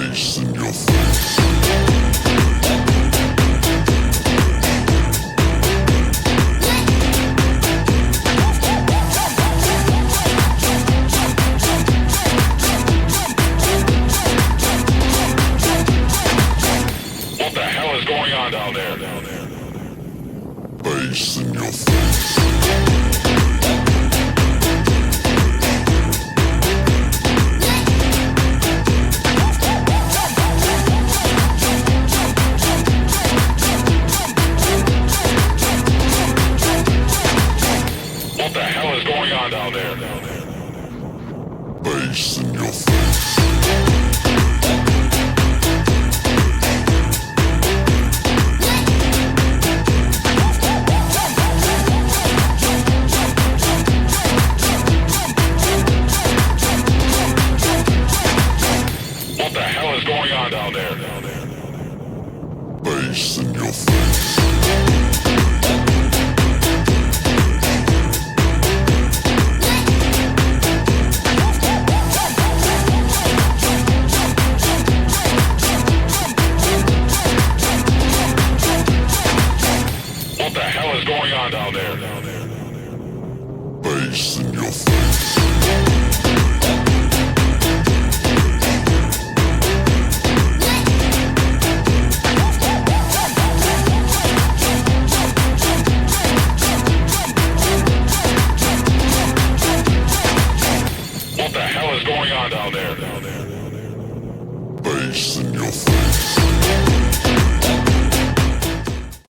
Bass in your face. What the hell is going on down there? Bass in your face. What the hell is going on down there? Bass in your face. What the hell is going on down there? Bass in your face. What the hell is going on down there? Bass in